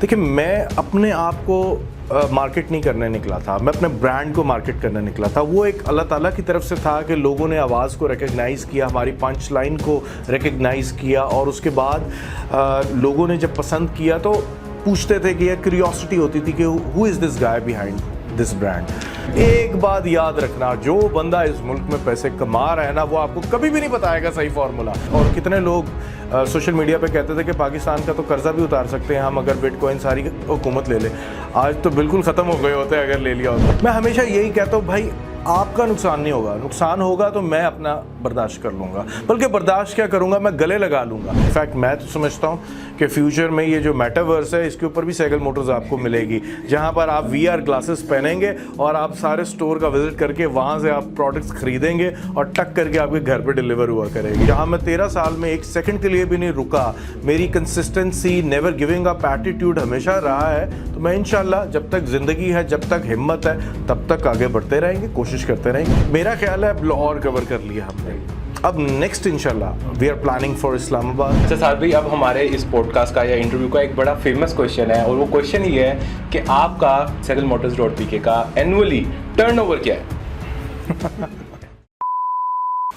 देखिए, मैं अपने आप को मार्केट नहीं करने निकला था, मैं अपने ब्रांड को मार्केट करने निकला था। वो एक अल्लाह ताला की तरफ से था कि लोगों ने आवाज़ को रिकग्नाइज़ किया, हमारी पंच लाइन को रिकग्नाइज़ किया, और उसके बाद लोगों ने जब पसंद किया तो पूछते थे कि, एक क्यूरियोसिटी होती थी कि who is this guy behind this brand. एक बात याद रखना, जो बंदा इस मुल्क में पैसे कमा रहा है ना, वो आपको कभी भी नहीं बताएगा सही फार्मूला। और कितने लोग सोशल मीडिया पे कहते थे कि पाकिस्तान का तो कर्जा भी उतार सकते हैं हम अगर बिटकॉइन सारी हुकूमत ले ले। आज तो बिल्कुल ख़त्म हो गए होते हैं अगर ले लिया होता। मैं हमेशा यही कहता हूँ, भाई आपका नुकसान नहीं होगा, नुकसान होगा तो मैं अपना बर्दाश्त कर लूँगा, बल्कि बर्दाश्त क्या करूँगा, मैं गले लगा लूँगा। इनफैक्ट मैं तो समझता हूँ कि फ्यूचर में ये जो मेटावर्स है, इसके ऊपर भी सेगल मोटर्स आपको मिलेगी, जहाँ पर आप VR ग्लासेस पहनेंगे और आप सारे स्टोर का विजिट करके वहाँ से आप प्रोडक्ट्स खरीदेंगे और टक करके आपके घर पर डिलीवर हुआ करेगी। जहाँ मैं 13 साल में एक सेकंड के लिए भी नहीं रुका, मेरी consistency, never giving up attitude हमेशा रहा है, तो मैं इंशाल्लाह जब तक ज़िंदगी है, जब तक हिम्मत है, तब तक आगे बढ़ते रहेंगे, कोशिश करते रहेंगे। मेरा ख्याल है अब लाहौर कवर कर लिया हमने, अब नेक्स्ट इंशाल्लाह we are planning for Islamabad. अच्छा साद भाई, अब हमारे इस पॉडकास्ट का या इंटरव्यू का एक बड़ा फेमस क्वेश्चन है, और वो क्वेश्चन ये है कि आपका segalmotors.pk का एनुअली टर्नओवर क्या है?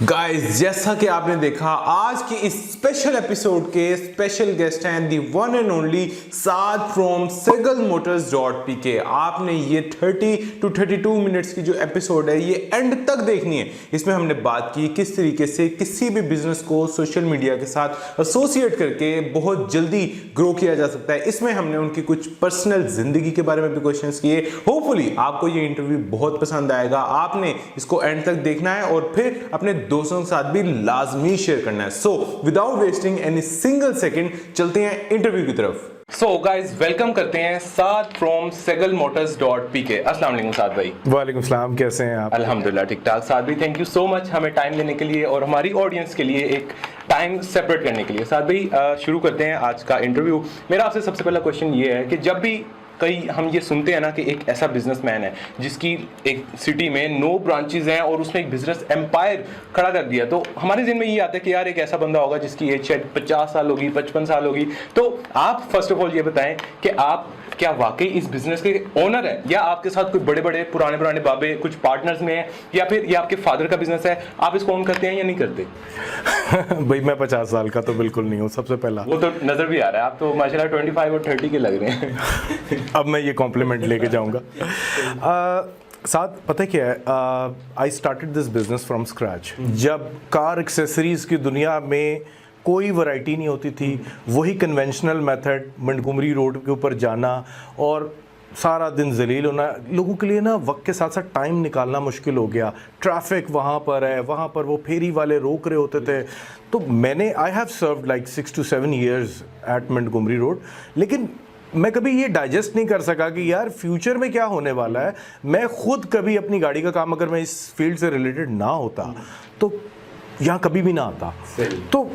गाइस, जैसा कि आपने देखा, आज के इस स्पेशल एपिसोड के स्पेशल गेस्ट हैं the one and only Saad from segalmotors.pk। आपने ये 30 to 32 मिनट्स की जो एपिसोड है ये एंड तक देखनी है। इसमें हमने बात की किस तरीके से किसी भी बिजनेस को सोशल मीडिया के साथ एसोसिएट करके बहुत जल्दी ग्रो किया जा सकता है। इसमें हमने उनकी कुछ पर्सनल जिंदगी के बारे में भी क्वेश्चंस किए। होपफुली आपको ये इंटरव्यू बहुत पसंद आएगा। आपने इसको एंड तक देखना है और फिर अपने दोस्तों के साथ भी लाजमी शेयर करना है। So without wasting any single second, चलते हैं इंटरव्यू की तरफ। सो गाइस, वेलकम करते हैं साद फ्रॉम segalmotors.pk। अस्सलाम वालेकुम साद भाई। वालेकुम सलाम, कैसे हैं आप? अल्हम्दुलिल्लाह ठीक ठाक। साद भाई, थैंक यू सो मच हमें टाइम देने के लिए और हमारी ऑडियंस के लिए एक टाइम सेपरेट करने के लिए। साद भाई, शुरू करते हैं आज का इंटरव्यू। मेरा आपसे सबसे पहला क्वेश्चन ये है कि जब भी कई हम ये सुनते हैं ना कि एक ऐसा बिजनेसमैन है जिसकी एक सिटी में 9 ब्रांचेस हैं और उसने एक बिजनेस एम्पायर खड़ा कर दिया, तो हमारे ज़हन में ये आता है कि यार एक ऐसा बंदा होगा जिसकी एज शायद 50 साल होगी, 55 साल होगी। तो आप फर्स्ट ऑफ ऑल ये बताएं कि आप क्या वाकई इस बिजनेस के ओनर हैं, या आपके साथ कोई बड़े बड़े पुराने बाबे कुछ पार्टनर्स में हैं, या फिर ये आपके फादर का बिजनेस है, आप इसको ओन करते हैं या नहीं करते? भाई मैं 50 साल का तो बिल्कुल नहीं हूँ, सबसे पहला। वो तो नजर भी आ रहा है, आप तो माशाल्लाह 25 और 30 के लग रहे हैं। अब मैं ये कॉम्प्लीमेंट लेके जाऊंगा। साथ पता क्या है, I started this business from scratch. जब कार एक्सेसरीज की दुनिया में कोई वैरायटी नहीं होती थी, वही कन्वेंशनल मेथड, मंटगोमरी रोड के ऊपर जाना और सारा दिन जलील होना, लोगों के लिए ना वक्त के साथ साथ टाइम निकालना मुश्किल हो गया। ट्रैफिक वहाँ पर है, वहाँ पर वो फेरी वाले रोक रहे होते थे। तो मैंने I have served like 6 to 7 years at Montgomery road, लेकिन मैं कभी ये डाइजेस्ट नहीं कर सका कि यार फ्यूचर में क्या होने वाला है। मैं खुद कभी अपनी गाड़ी का काम, अगर मैं इस फील्ड से रिलेटेड ना होता तो यहाँ कभी भी ना आता। तो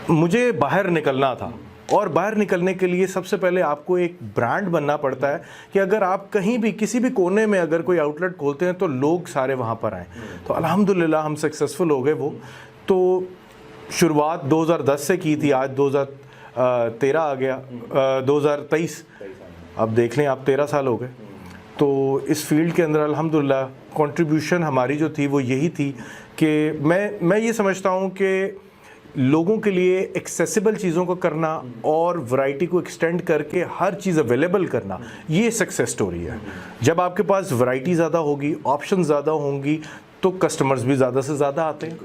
मुझे बाहर निकलना था, और बाहर निकलने के लिए सबसे पहले आपको एक ब्रांड बनना पड़ता है कि अगर आप कहीं भी किसी भी कोने में अगर कोई आउटलेट खोलते हैं तो लोग सारे वहाँ पर आएँ। तो अल्हम्दुलिल्लाह हम सक्सेसफुल हो गए। वो तो शुरुआत 2010 से की थी, आज 2013 आ गया, 2023, अब देख लें आप 13 साल हो गए। तो इस फील्ड के अंदर अल्हम्दुलिल्लाह कंट्रीब्यूशन हमारी जो थी वो यही थी कि मैं ये समझता हूँ कि लोगों के लिए एक्सेसिबल चीज़ों को करना और वैरायटी को एक्सटेंड करके हर चीज़ अवेलेबल करना, ये सक्सेस स्टोरी है। जब आपके पास वैरायटी ज़्यादा होगी, ऑप्शन ज़्यादा होंगी, तो कस्टमर्स भी ज़्यादा से ज़्यादा आते हैं।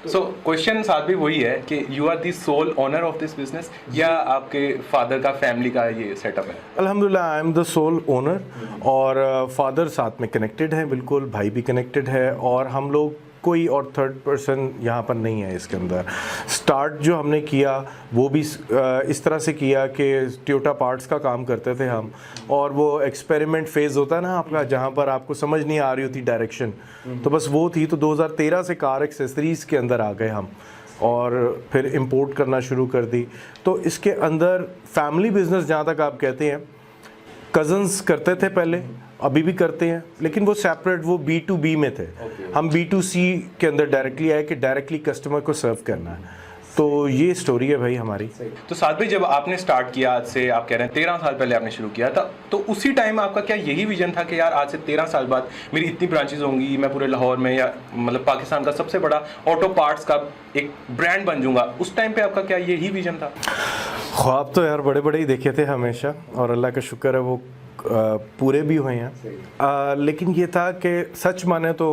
सो क्वेश्चन साथ भी वही है कि you are the sole owner of this business, या आपके फादर का, फैमिली का ये सेटअप है? अल्हम्दुलिल्लाह I am the sole owner, और फादर साथ में कनेक्टेड है, बिल्कुल, भाई भी कनेक्टेड है, और हम लोग कोई और थर्ड पर्सन यहाँ पर नहीं है इसके अंदर। स्टार्ट जो हमने किया वो भी इस तरह से किया कि टोयोटा पार्ट्स का काम करते थे हम, और वो एक्सपेरिमेंट फेज़ होता है ना आपका, जहाँ पर आपको समझ नहीं आ रही होती डायरेक्शन, तो बस वो थी। तो 2013 से कार एक्सेसरीज़ के अंदर आ गए हम, और फिर इंपोर्ट करना शुरू कर दी। तो इसके अंदर फैमिली बिजनेस, जहाँ तक आप कहते हैं, कज़न्स करते थे पहले, अभी भी करते हैं, लेकिन वो सेपरेट, वो B2B में थे। हम B2C के अंदर डायरेक्टली आए कि डायरेक्टली कस्टमर को सर्व करना है। तो तो ये स्टोरी है भाई हमारी। तो साथ भाई जब आपने स्टार्ट किया, आज से आप कह रहे हैं 13 साल पहले आपने शुरू किया था, तो उसी टाइम आपका क्या यही विजन था कि यार आज से 13 साल बाद मेरी इतनी ब्रांचेज होंगी, मैं पूरे लाहौर में या मतलब पाकिस्तान का सबसे बड़ा ऑटो पार्ट्स का एक ब्रांड बन जाऊंगा? उस टाइम पे आपका क्या यही विजन था? ख्वाब तो यार बड़े बड़े ही देखे थे हमेशा, और अल्लाह का शुक्र है वो पूरे भी हुए हैं। लेकिन ये था कि सच माने तो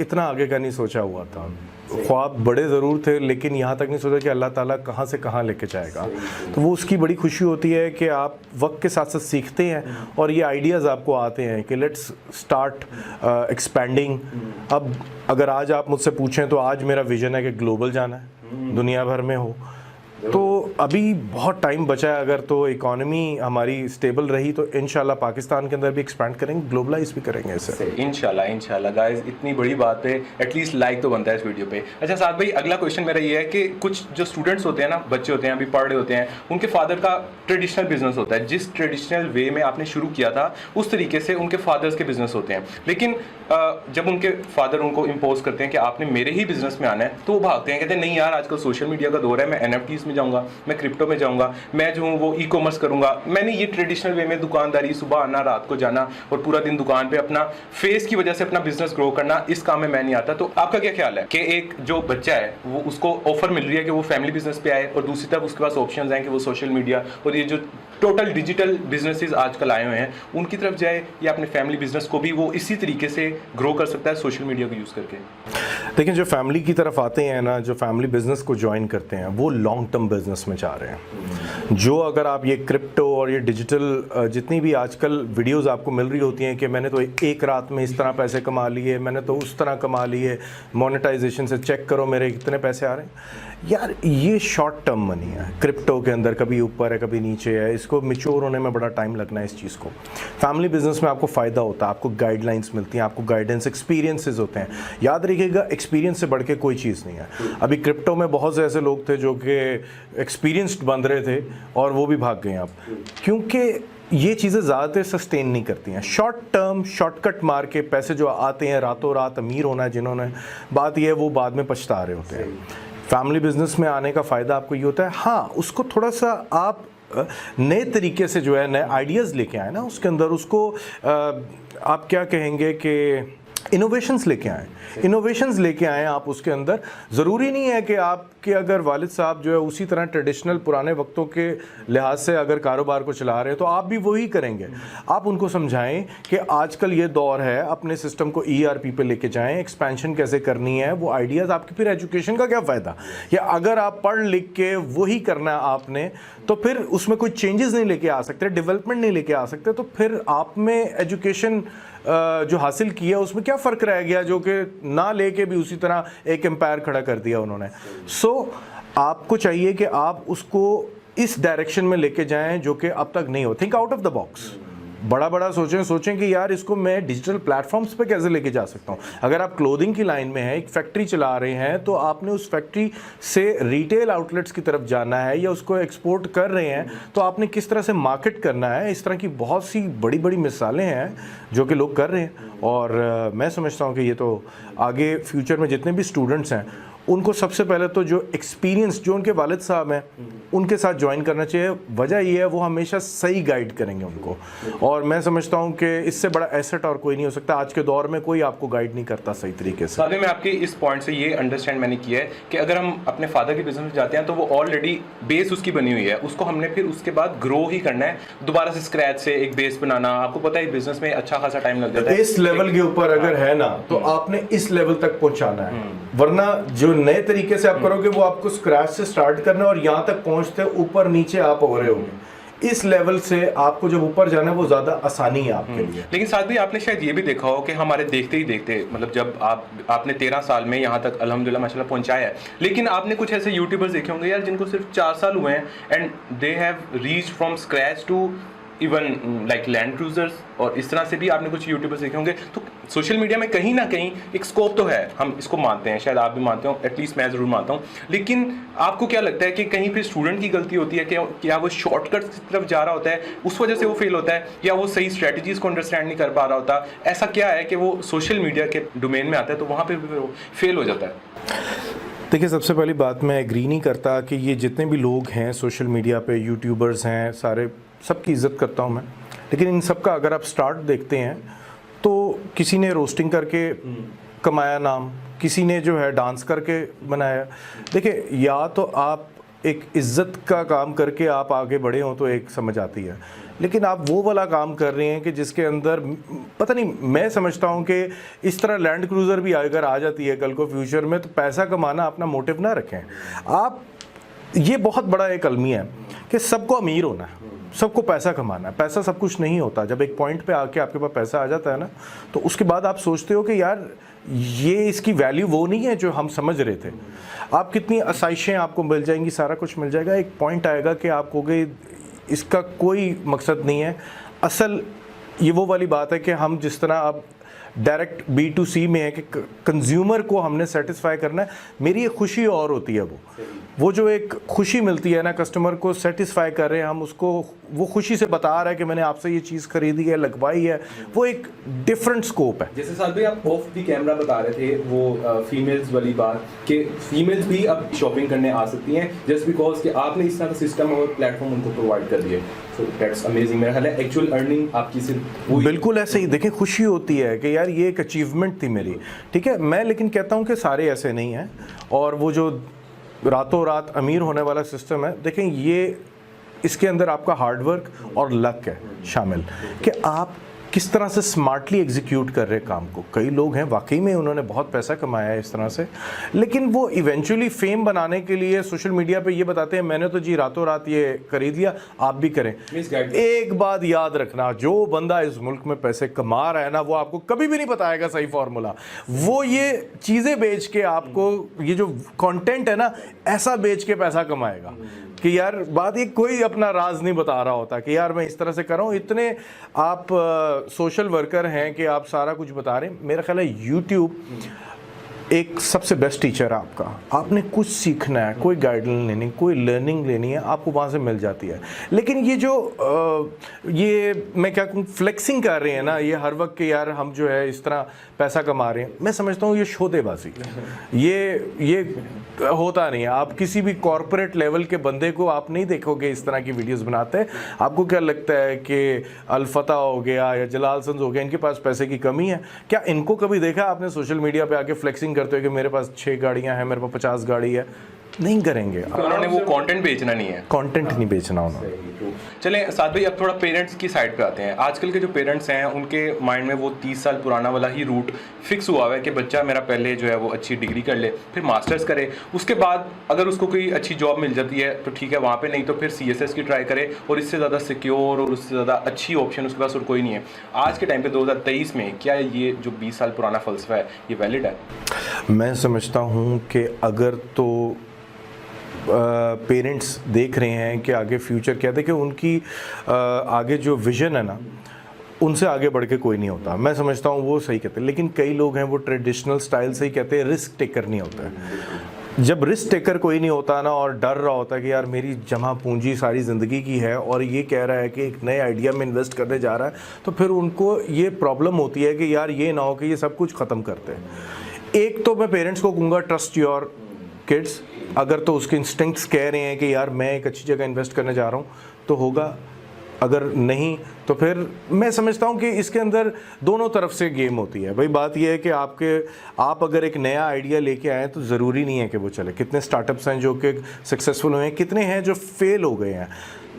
इतना आगे का नहीं सोचा हुआ था। ख्वाब बड़े ज़रूर थे, लेकिन यहाँ तक नहीं सोचा कि अल्लाह ताला कहाँ से कहाँ लेके जाएगा। तो वो उसकी बड़ी खुशी होती है कि आप वक्त के साथ साथ सीखते हैं और ये आइडियाज़ आपको आते हैं कि लेट्स स्टार्ट एक्सपेंडिंग। अब अगर आज आप मुझसे पूछें तो आज मेरा विज़न है कि ग्लोबल जाना है, दुनिया भर में हो। तो अभी बहुत टाइम बचा है, अगर तो इकोनॉमी हमारी स्टेबल रही तो इंशाल्लाह पाकिस्तान के अंदर भी एक्सपैंड करेंगे, ग्लोबलाइज भी करेंगे इसे। इंशाल्लाह गाइस, इतनी बड़ी बात है, एटलीस्ट लाइक तो बनता है इस वीडियो पे। अच्छा साथ भाई, अगला क्वेश्चन मेरा ये है कि कुछ जो स्टूडेंट्स होते हैं ना, बच्चे होते हैं अभी पढ़ रहे होते हैं, उनके फादर का ट्रेडिशनल बिजनेस होता है, जिस ट्रेडिशनल वे में आपने शुरू किया था उस तरीके से उनके फादर्स के बिजनेस होते हैं। लेकिन जब उनके फादर उनको इम्पोज करते हैं कि आपने मेरे ही बिजनेस में आना है, तो वो भागते हैं, कहते हैं नहीं यार आजकल सोशल मीडिया का दौर है, मैं NFTs में जाऊंगा, मैं क्रिप्टो में जाऊंगा, मैं जो हूँ वो ई कॉमर्स करूंगा, मैंने ये ट्रेडिशनल वे में दुकानदारी, सुबह आना रात को जाना और पूरा दिन दुकान पे अपना फेस की वजह से अपना बिजनेस ग्रो करना, इस काम में मैं नहीं आता। तो आपका क्या ख्याल है कि एक जो बच्चा है वो उसको ऑफर मिल रही है कि वो फैमिली बिजनेस पे आए, और दूसरी तरफ उसके पास ऑप्शन हैं कि वो सोशल मीडिया और ये जो टोटल डिजिटल बिजनेसेस आजकल आए हुए हैं उनकी तरफ जाए, या अपने फैमिली बिजनेस को भी वो इसी तरीके से ग्रो कर सकता है सोशल मीडिया को यूज़ करके? लेकिन जो फैमिली की तरफ आते हैं ना, जो फैमिली बिजनेस को ज्वाइन करते हैं, वो लॉन्ग टर्म बिजनेस में जा रहे हैं। जो अगर आप ये क्रिप्टो और ये डिजिटल जितनी भी आजकल वीडियोस आपको मिल रही होती हैं कि मैंने तो एक रात में इस तरह पैसे कमा लिए, मैंने तो उस तरह कमा लिए, मोनेटाइजेशन से चेक करो मेरे कितने पैसे आ रहे हैं, यार ये शॉर्ट टर्म मनी है। क्रिप्टो के अंदर कभी ऊपर है कभी नीचे है, इसको मैच्योर होने में बड़ा टाइम लगना है इस चीज़ को। फैमिली बिजनेस में आपको फ़ायदा होता है, आपको गाइडलाइंस मिलती हैं, आपको गाइडेंस, एक्सपीरियंसेस होते हैं। याद रखिएगा, एक्सपीरियंस से बढ़ के कोई चीज़ नहीं है। अभी क्रिप्टो में बहुत से ऐसे लोग थे जो कि एक्सपीरियंस्ड बन रहे थे और वो भी भाग गए अब, क्योंकि ये चीज़ें ज़्यादातर सस्टेन नहीं करती हैं। शॉर्ट टर्म शॉर्टकट मार के पैसे जो आते हैं, रातों रात अमीर होना है जिन्होंने, बात यह है वो बाद में पछता रहे होते हैं। फैमिली बिजनेस में आने का फ़ायदा आपको ये होता है, हाँ उसको थोड़ा सा आप नए तरीके से जो है नए आइडियाज़ लेके आए ना, उसके अंदर उसको आप क्या कहेंगे कि इनोवेशंस लेके आए, इनोवेशंस लेके आए आप उसके अंदर। ज़रूरी नहीं है कि आपके अगर वालिद साहब जो है उसी तरह ट्रेडिशनल पुराने वक्तों के लिहाज से अगर कारोबार को चला रहे हैं तो आप भी वही करेंगे। आप उनको समझाएं कि आजकल ये दौर है, अपने सिस्टम को ERP पे लेके जाएं, एक्सपेंशन कैसे करनी है, वो आइडियाज़ आपकी। फिर एजुकेशन का क्या फ़ायदा, या अगर आप पढ़ लिख के वही करना है आपने, तो फिर उसमें कोई चेंजेस नहीं लेके आ सकते, डेवलपमेंट नहीं लेके आ सकते, तो फिर आप में एजुकेशन जो हासिल किया उसमें क्या फ़र्क रह गया, जो कि ना लेके भी उसी तरह एक एम्पायर खड़ा कर दिया उन्होंने। सो आपको चाहिए कि आप उसको इस डायरेक्शन में लेके जाएं जो कि अब तक नहीं हो। Think out of the box, बड़ा सोचें कि यार इसको मैं डिजिटल प्लेटफॉर्म्स पे कैसे लेके जा सकता हूँ। अगर आप क्लोथिंग की लाइन में हैं, एक फैक्ट्री चला रहे हैं, तो आपने उस फैक्ट्री से रिटेल आउटलेट्स की तरफ जाना है, या उसको एक्सपोर्ट कर रहे हैं तो आपने किस तरह से मार्केट करना है। इस तरह की बहुत सी बड़ी मिसालें हैं जो कि लोग कर रहे हैं, और मैं समझता हूँ कि ये तो आगे फ्यूचर में जितने भी स्टूडेंट्स हैं उनको सबसे पहले तो जो एक्सपीरियंस जो उनके वालिद साहब हैं उनके साथ ज्वाइन करना चाहिए। वजह ये है वो हमेशा सही गाइड करेंगे उनको, और मैं समझता हूँ कि इससे बड़ा एसेट और कोई नहीं हो सकता। आज के दौर में कोई आपको गाइड नहीं करता सही तरीके से। साथ में आपके इस पॉइंट से ये अंडरस्टैंड मैंने किया है कि अगर हम अपने फादर के बिजनेस में जाते हैं तो वो ऑलरेडी बेस उसकी बनी हुई है, उसको हमने फिर उसके बाद ग्रो ही करना है, दोबारा से स्क्रैच से एक बेस बनाना। आपको पता है बिजनेस में अच्छा खासा टाइम लग जाता है। इस लेवल के ऊपर अगर है ना तो आपने इस लेवल तक पहुंचाना है, वरना जो नए तरीके से आप करोगे वो आपको स्क्रैच से स्टार्ट करना, और यहाँ तक पहुंचते ऊपर नीचे आप हो रहे होंगे। इस लेवल से आपको जब ऊपर जाना है वो ज्यादा आसानी है आपके लिए। लेकिन साथ भी आपने शायद ये भी देखा हो कि हमारे देखते ही देखते, मतलब जब आपने 13 साल में यहाँ तक अल्हम्दुलिल्लाह माशाल्लाह पहुंचाया है, लेकिन आपने कुछ ऐसे यूट्यूबर्स देखे होंगे यार जिनको सिर्फ 4 साल हुए हैं, and they have reached from scratch to even like land cruisers, और इस तरह से भी आपने कुछ यूट्यूबर्स देखे होंगे। तो सोशल मीडिया में कहीं ना कहीं एक स्कोप तो है, हम इसको मानते हैं, शायद आप भी मानते हो, एटलीस्ट मैं ज़रूर मानता हूँ। लेकिन आपको क्या लगता है कि कहीं फिर स्टूडेंट की गलती होती है कि क्या वो शॉर्टकट की तरफ जा रहा होता है, उस वजह से वो फेल होता है, या वो सही स्ट्रेटजीज़ को अंडरस्टैंड नहीं कर पा रहा होता? ऐसा क्या है कि वो सोशल मीडिया के डोमेन में आता है तो वहाँ पर भी वो फेल हो जाता है? देखिए, सबसे पहली बात मैं एग्री नहीं करता कि ये जितने भी लोग हैं सोशल मीडिया पे, यूट्यूबर्स हैं सारे, सबकी इज़्ज़त करता हूँ मैं, लेकिन इन सब का अगर आप स्टार्ट देखते हैं तो किसी ने रोस्टिंग करके कमाया नाम, किसी ने जो है डांस करके बनाया। देखिए, या तो आप एक इज़्ज़त का काम करके आप आगे बढ़े हों तो एक समझ आती है, लेकिन आप वो वाला काम कर रहे हैं कि जिसके अंदर पता नहीं, मैं समझता हूँ कि इस तरह लैंड क्रूज़र भी अगर आ जाती है कल को फ्यूचर में, तो पैसा कमाना अपना मोटिव ना रखें आप। ये बहुत बड़ा एक अलमिया है कि सबको अमीर होना है, सबको पैसा कमाना है। पैसा सब कुछ नहीं होता। जब एक पॉइंट पे आके आपके पास पैसा आ जाता है ना, तो उसके बाद आप सोचते हो कि यार ये इसकी वैल्यू वो नहीं है जो हम समझ रहे थे। आप कितनी आसाइशें आपको मिल जाएंगी, सारा कुछ मिल जाएगा, एक पॉइंट आएगा कि आप कहोगे इसका कोई मकसद नहीं है। असल ये वो वाली बात है कि हम जिस तरह अब डायरेक्ट B2C में है कि कंज्यूमर को हमने सेटिस्फाई करना है, मेरी एक खुशी और होती है, वो जो एक खुशी मिलती है ना, कस्टमर को सेटिस्फाई कर रहे हैं हम उसको, वो खुशी से बता रहा है कि मैंने आपसे ये चीज़ खरीदी है, लगवाई है, वो एक डिफरेंट स्कोप है। जैसे साथ भाई आप ऑफ द कैमरा बता रहे थे वो फीमेल्स वाली बात कि फीमेल्स भी अब शॉपिंग करने आ सकती हैं जस्ट बिकॉज कि आपने इस तरह का सिस्टम और प्लेटफॉर्म उनको प्रोवाइड कर दिए। So that's amazing. मेरा ख्याल है एक्चुअल अर्निंग आपकी सिर्फ बिल्कुल ऐसे ही। देखें, खुशी होती है कि यार ये एक अचीवमेंट थी मेरी, ठीक है। मैं लेकिन कहता हूँ कि सारे ऐसे नहीं हैं, और वो जो रातों रात अमीर होने वाला सिस्टम है, देखें ये इसके अंदर आपका हार्डवर्क और लक है शामिल, कि आप किस तरह से स्मार्टली एग्जीक्यूट कर रहे हैं काम को। कई लोग हैं वाकई में उन्होंने बहुत पैसा कमाया है इस तरह से, लेकिन वो इवेंचुअली फेम बनाने के लिए सोशल मीडिया पे ये बताते हैं मैंने तो जी रातों रात ये खरीद लिया, आप भी करें। एक बात याद रखना, जो बंदा इस मुल्क में पैसे कमा रहा है ना, वो आपको कभी भी नहीं बताएगा सही फॉर्मूला। वो ये चीज़ें बेच के आपको, ये जो कंटेंट है ना, ऐसा बेच के पैसा कमाएगा कि यार बात ये कोई अपना राज नहीं बता रहा होता कि यार मैं इस तरह से कर रहा हूँ। इतने आप सोशल वर्कर हैं कि आप सारा कुछ बता रहे हैं। मेरा ख्याल है यूट्यूब एक सबसे बेस्ट टीचर है आपका। आपने कुछ सीखना है, कोई गाइडलाइन लेनी, कोई लर्निंग लेनी है, आपको वहाँ से मिल जाती है। लेकिन ये जो ये मैं क्या कहूँ फ्लेक्सिंग कर रहे हैं ना, ये हर वक्त के यार हम जो है इस तरह पैसा कमा रहे हैं, मैं समझता हूँ ये शोदेबाजी, ये होता नहीं है। आप किसी भी कॉरपोरेट लेवल के बंदे को आप नहीं देखोगे इस तरह की वीडियोस बनाते हैं। आपको क्या लगता है कि अल्फता हो गया या जलाल सन्स हो गया, इनके पास पैसे की कमी है क्या? इनको कभी देखा आपने सोशल मीडिया पे आके फ्लेक्सिंग करते हो कि मेरे पास 6 गाड़ियां हैं, मेरे पास 50 गाड़ी है? नहीं करेंगे। उन्होंने वो कंटेंट बेचना नहीं है, कंटेंट नहीं बेचना उन्होंने। चलें साथ भाई, अब थोड़ा पेरेंट्स की साइड पे आते हैं। आजकल के जो पेरेंट्स हैं उनके माइंड में वो 30 साल पुराना वाला ही रूट फिक्स हुआ हुआ है कि बच्चा मेरा पहले जो है वो अच्छी डिग्री कर ले, फिर मास्टर्स करे, उसके बाद अगर उसको कोई अच्छी जॉब मिल जाती है तो ठीक है वहाँ पे, नहीं तो फिर CSS की ट्राई करे, और इससे ज़्यादा सिक्योर और उससे ज़्यादा अच्छी ऑप्शन उसके पास और कोई नहीं है। आज के टाइम पे 2023 में क्या ये जो 20 साल पुराना फ़लसफ़ा है ये वैलिड है? मैं समझता हूँ कि अगर तो पेरेंट्स देख रहे हैं कि आगे फ्यूचर क्या, देखिए उनकी आगे जो विज़न है ना, उनसे आगे बढ़ के कोई नहीं होता। मैं समझता हूँ वो सही कहते हैं, लेकिन कई लोग हैं वो ट्रेडिशनल स्टाइल से ही कहते हैं रिस्क टेकर नहीं होता है। जब रिस्क टेकर कोई नहीं होता ना, और डर रहा होता है कि यार मेरी जमा पूंजी सारी ज़िंदगी की है और ये कह रहा है कि एक नए आइडिया में इन्वेस्ट करने जा रहा है, तो फिर उनको ये प्रॉब्लम होती है कि यार ये ना हो कि ये सब कुछ ख़त्म करते हैं। एक तो मैं पेरेंट्स को कहूँगा ट्रस्ट योर किड्स। अगर तो उसके इंस्टिंक्ट्स कह रहे हैं कि यार मैं एक अच्छी जगह इन्वेस्ट करने जा रहा हूँ तो होगा, अगर नहीं तो फिर मैं समझता हूँ कि इसके अंदर दोनों तरफ से गेम होती है। भाई बात यह है कि आप अगर एक नया आइडिया लेके आए तो ज़रूरी नहीं है कि वो चले। कितने स्टार्टअप्स हैं जो कि सक्सेसफुल हुए हैं, कितने हैं जो फेल हो गए हैं,